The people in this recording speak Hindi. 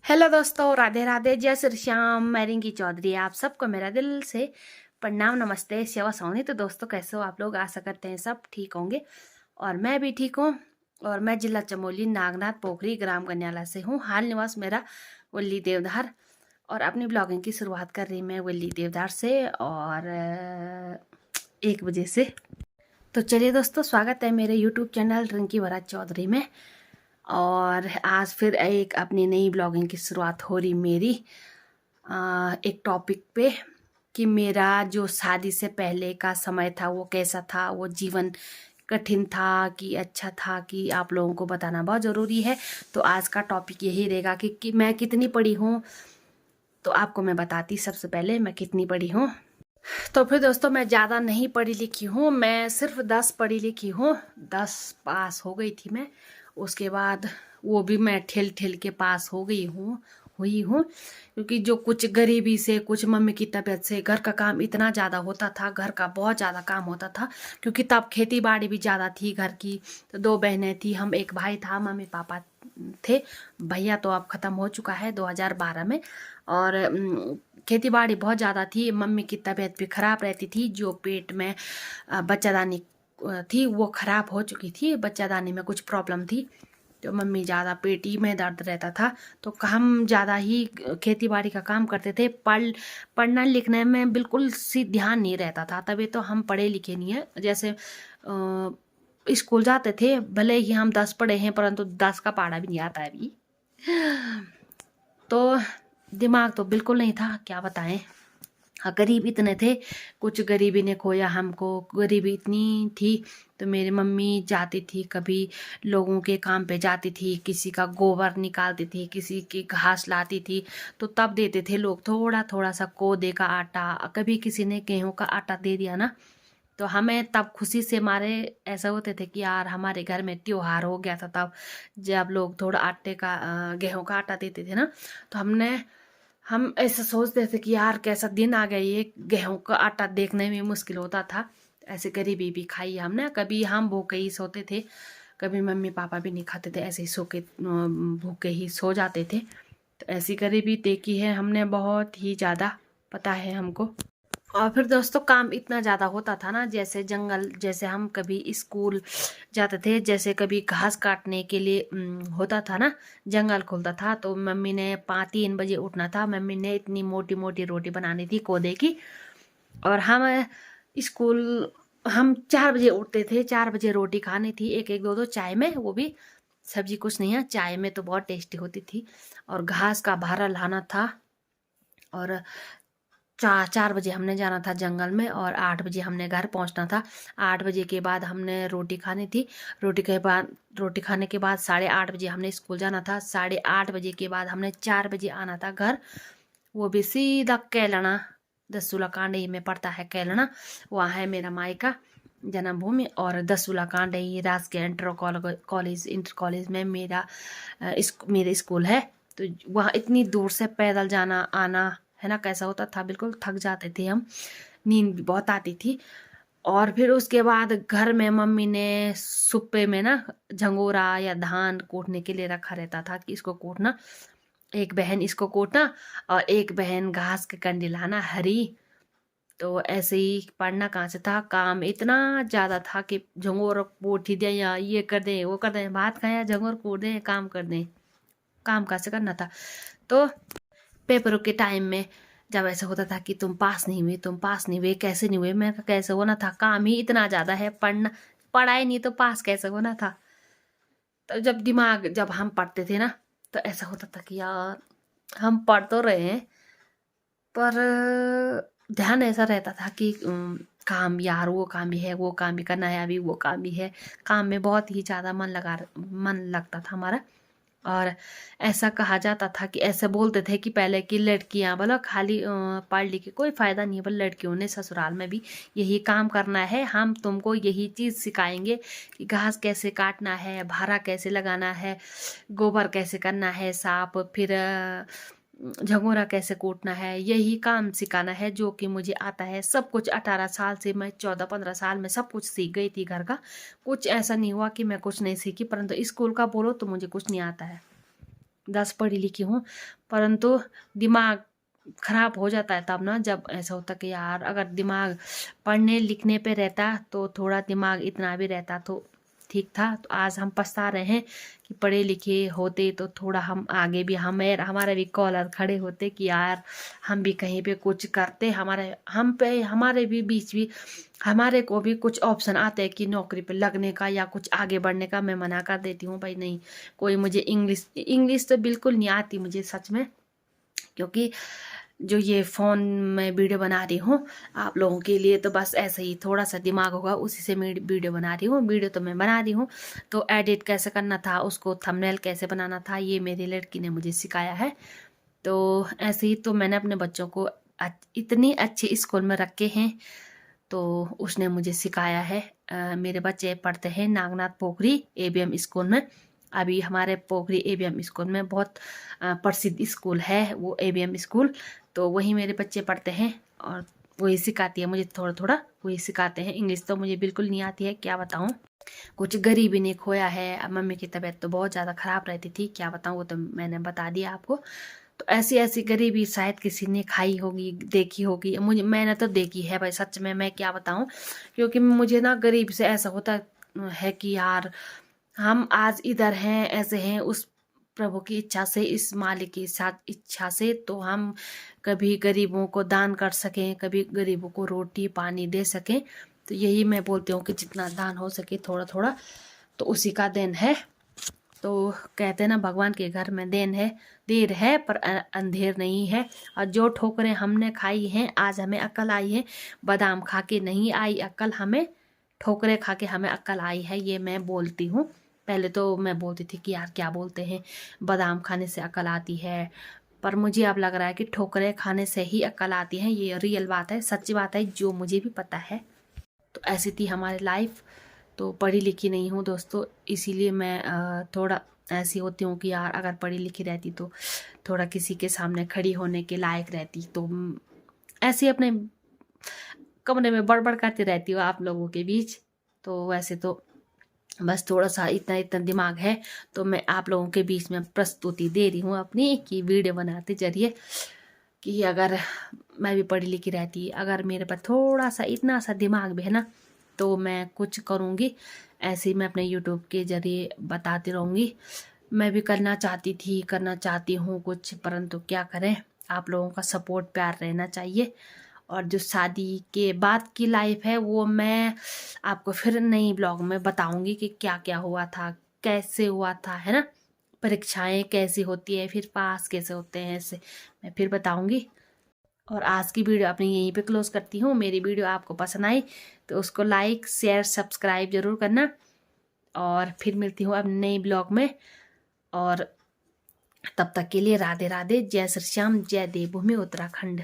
हेलो दोस्तों, राधे राधे, जय श्री श्याम। मैं रिंकी चौधरी, आप सबको मेरा दिल से प्रणाम, नमस्ते, सेवा सौनी। तो दोस्तों, कैसे हो आप लोग? आशा करते हैं सब ठीक होंगे और मैं भी ठीक हूँ। और मैं जिला चमोली, नागनाथ पोखरी, ग्राम गन्याला से हूँ। हाल निवास मेरा वल्ली देवधार और अपनी ब्लॉगिंग की शुरुआत कर रही मैं वल्ली देवधार से और 1 बजे से। तो चलिए दोस्तों, स्वागत है मेरे यूट्यूब चैनल रिंकी वराज चौधरी में। और आज फिर एक अपनी नई ब्लॉगिंग की शुरुआत हो रही मेरी एक टॉपिक पे कि मेरा जो शादी से पहले का समय था वो कैसा था, वो जीवन कठिन था कि अच्छा था, कि आप लोगों को बताना बहुत ज़रूरी है। तो आज का टॉपिक यही रहेगा कि मैं कितनी पढ़ी हूँ। तो आपको मैं बताती सबसे पहले मैं कितनी पढ़ी हूँ। तो फिर दोस्तों, मैं ज़्यादा नहीं पढ़ी लिखी हूँ, मैं सिर्फ 10 पढ़ी लिखी हूँ। 10 पास हो गई थी मैं। उसके बाद वो भी मैं ठेल ठेल के पास हो गई हूँ, हुई हूँ। क्योंकि जो कुछ गरीबी से, कुछ मम्मी की तबीयत से, घर का काम इतना ज़्यादा होता था, घर का बहुत ज़्यादा काम होता था। क्योंकि तब खेती बाड़ी भी ज़्यादा थी घर की। तो 2 बहनें थी, हम एक भाई था, मम्मी पापा थे। भैया तो अब ख़त्म हो चुका है 2012 में। और खेती बाड़ी बहुत ज़्यादा थी। मम्मी की तबीयत भी ख़राब रहती थी, जो पेट में बच्चादानी थी वो ख़राब हो चुकी थी। बच्चादानी में कुछ प्रॉब्लम थी, तो मम्मी ज़्यादा पेट ही में दर्द रहता था। तो हम ज़्यादा ही खेती बाड़ी का काम करते थे। पढ़ना लिखने में बिल्कुल सी ध्यान नहीं रहता था। तभी तो हम पढ़े लिखे नहीं हैं। जैसे स्कूल जाते थे, भले ही हम 10 पढ़े हैं, परंतु 10 का पढ़ा भी नहीं आता है अभी। तो दिमाग तो बिल्कुल नहीं था, क्या बताएं। हाँ, गरीब इतने थे, कुछ गरीबी ने खोया हमको। गरीबी इतनी थी तो मेरी मम्मी जाती थी, कभी लोगों के काम पे जाती थी, किसी का गोबर निकालती थी, किसी की घास लाती थी। तो तब देते थे लोग थोड़ा थोड़ा सा कोदे का आटा, कभी किसी ने गेहूं का आटा दे दिया ना, तो हमें तब खुशी से मारे ऐसा होते थे कि यार हमारे घर में त्योहार हो गया था। तब जब लोग थोड़ा आटे का गेहूं का आटा देते थे ना, तो हम ऐसा सोचते थे कि यार कैसा दिन आ गया, ये गेहूं का आटा देखने में मुश्किल होता था। ऐसे गरीबी भी खाई है हमने। कभी हम भूखे ही सोते थे, कभी मम्मी पापा भी नहीं खाते थे, ऐसे ही सो के भूखे ही सो जाते थे। तो ऐसी गरीबी देखी है हमने बहुत ही ज़्यादा, पता है हमको। और फिर दोस्तों, काम इतना ज़्यादा होता था ना, जैसे जंगल, जैसे हम कभी स्कूल जाते थे, जैसे कभी घास काटने के लिए होता था ना, जंगल खुलता था, तो मम्मी ने 3 बजे उठना था। मम्मी ने इतनी मोटी मोटी रोटी बनानी थी कोदे की। और स्कूल हम 4 बजे उठते थे। 4 बजे रोटी खानी थी, एक एक दो दो चाय में, वो भी सब्जी कुछ नहीं है, चाय में तो बहुत टेस्टी होती थी। और घास का भारा लाना था। और 4 बजे हमने जाना था जंगल में और 8 बजे हमने घर पहुंचना था। 8 बजे के बाद हमने रोटी खानी थी। रोटी खाने के बाद 8:30 बजे हमने स्कूल जाना था। 8:30 बजे के बाद हमने 4 बजे आना था घर। वो भी सीधा कैलना, दसूला कांडी में पड़ता है कैलना, वहाँ है मेरा मायका जन्मभूमि। और दसूला कांडी राजकीय इंटर कॉलेज में मेरा स्कूल है। तो वहाँ इतनी दूर से पैदल जाना आना है ना, कैसा होता था, बिल्कुल थक जाते थे हम। नींद भी बहुत आती थी। और फिर उसके बाद घर में मम्मी ने सुप्पे में ना झंगोरा या धान कूटने के लिए रखा रहता था कि इसको कूटना, एक बहन इसको कूटना और एक बहन घास के कंडी लाना हरी। तो ऐसे ही पढ़ना कहाँ से था, काम इतना ज़्यादा था कि झंगोर कूट ही दे या ये कर दें वो कर दें, भात खाएं या झंगोर कूट दें, काम कर दें, काम कैसे करना था। तो पेपरों के टाइम में जब ऐसा होता था कि तुम पास नहीं हुए, तुम पास नहीं हुए, कैसे नहीं हुए, मैं कहा कैसे होना था, काम ही इतना ज़्यादा है, पढ़ाई नहीं तो पास कैसे होना था। तो जब हम पढ़ते थे ना, तो ऐसा होता था कि यार हम पढ़ तो रहे हैं, पर ध्यान ऐसा रहता था कि काम, यार वो काम भी है, वो काम भी करना है, अभी वो काम भी है। काम में बहुत ही ज़्यादा मन लगता था हमारा। और ऐसा कहा जाता था कि ऐसे बोलते थे कि पहले की लड़कियां, बोलो खाली पढ़ लिख के कोई फ़ायदा नहीं है, बोल लड़कियों ने ससुराल में भी यही काम करना है, हम तुमको यही चीज़ सिखाएंगे कि घास कैसे काटना है, भारा कैसे लगाना है, गोबर कैसे करना है साफ, फिर झंगोरा कैसे कूटना है, यही काम सिखाना है जो कि मुझे आता है सब कुछ। 18 साल से मैं 14-15 साल में सब कुछ सीख गई थी घर का। कुछ ऐसा नहीं हुआ कि मैं कुछ नहीं सीखी, परंतु स्कूल का बोलो तो मुझे कुछ नहीं आता है। 10 पढ़ी लिखी हूँ, परंतु दिमाग खराब हो जाता है तब ना, जब ऐसा होता कि यार अगर दिमाग पढ़ने लिखने पे रहता तो थोड़ा दिमाग इतना भी रहता तो ठीक था। तो आज हम पछता रहे हैं कि पढ़े लिखे होते तो थोड़ा हम आगे भी हमारे भी कॉलर खड़े होते कि यार हम भी कहीं पे कुछ करते, हमारे भी बीच भी हमारे को भी कुछ ऑप्शन आते हैं कि नौकरी पे लगने का या कुछ आगे बढ़ने का। मैं मना कर देती हूँ भाई नहीं, कोई मुझे इंग्लिश तो बिल्कुल नहीं आती मुझे सच में, क्योंकि जो ये फ़ोन में वीडियो बना रही हूँ आप लोगों के लिए, तो बस ऐसे ही थोड़ा सा दिमाग होगा उसी से मैं वीडियो बना रही हूँ। वीडियो तो मैं बना रही हूँ, तो एडिट कैसे करना था, उसको थंबनेल कैसे बनाना था, ये मेरी लड़की ने मुझे सिखाया है। तो ऐसे ही तो मैंने अपने बच्चों को इतनी अच्छी स्कूल में रखे हैं, तो उसने मुझे सिखाया है। मेरे बच्चे पढ़ते हैं नागनाथ पोखरी ABM स्कूल में। अभी हमारे पोखरी ABM स्कूल में बहुत प्रसिद्ध स्कूल है वो ABM स्कूल, तो वहीं मेरे बच्चे पढ़ते हैं और वही सिखाती है मुझे, थोड़ा थोड़ा वही सिखाते हैं। इंग्लिश तो मुझे बिल्कुल नहीं आती है, क्या बताऊँ। कुछ गरीबी ने खोया है। अब मम्मी की तबीयत तो बहुत ज़्यादा ख़राब रहती थी, क्या बताऊँ, वो तो मैंने बता दिया आपको। तो ऐसी ऐसी गरीबी शायद किसी ने खाई होगी, देखी होगी, मैंने तो देखी है भाई सच में, मैं क्या बताऊँ। क्योंकि मुझे ना गरीब से ऐसा होता है कि यार हम आज इधर हैं, ऐसे हैं, उस प्रभु की इच्छा से, इस मालिक की साथ इच्छा से तो हम कभी गरीबों को दान कर सकें, कभी गरीबों को रोटी पानी दे सकें। तो यही मैं बोलती हूँ कि जितना दान हो सके थोड़ा थोड़ा तो उसी का देन है। तो कहते हैं ना भगवान के घर में देर है पर अंधेर नहीं है। और जो ठोकरें हमने खाई हैं आज हमें अक्ल आई है, बादाम खा के नहीं आई अक्ल हमें, ठोकरें खा के हमें अक्ल आई है, ये मैं बोलती हूँ। पहले तो मैं बोलती थी कि यार क्या बोलते हैं बादाम खाने से अक्ल आती है, पर मुझे अब लग रहा है कि ठोकरें खाने से ही अक्ल आती है। ये रियल बात है, सच्ची बात है, जो मुझे भी पता है। तो ऐसी थी हमारी लाइफ। तो पढ़ी लिखी नहीं हूँ दोस्तों, इसीलिए मैं थोड़ा ऐसी होती हूँ कि यार अगर पढ़ी लिखी रहती तो थोड़ा किसी के सामने खड़ी होने के लायक रहती। तो ऐसे अपने कमरे में बड़बड़ करती रहती हूँ आप लोगों के बीच। तो वैसे तो बस थोड़ा सा इतना इतना दिमाग है, तो मैं आप लोगों के बीच में प्रस्तुति दे रही हूँ अपनी कि वीडियो बनाते जरिए कि अगर मैं भी पढ़ी लिखी रहती, अगर मेरे पास थोड़ा सा इतना सा दिमाग भी है ना, तो मैं कुछ करूँगी। ऐसे ही मैं अपने यूट्यूब के ज़रिए बताती रहूँगी। मैं भी करना चाहती हूँ कुछ, परंतु क्या करें, आप लोगों का सपोर्ट प्यार रहना चाहिए। और जो शादी के बाद की लाइफ है वो मैं आपको फिर नई ब्लॉग में बताऊँगी कि क्या क्या हुआ था, कैसे हुआ था, है ना, परीक्षाएं कैसी होती है, फिर पास कैसे होते हैं, ऐसे मैं फिर बताऊँगी। और आज की वीडियो अपनी यहीं पे क्लोज करती हूँ। मेरी वीडियो आपको पसंद आई तो उसको लाइक शेयर सब्सक्राइब जरूर करना, और फिर मिलती हूँ अब नई ब्लॉग में। और तब तक के लिए राधे राधे, जय श्री श्याम, जय देवभूमि उत्तराखंड।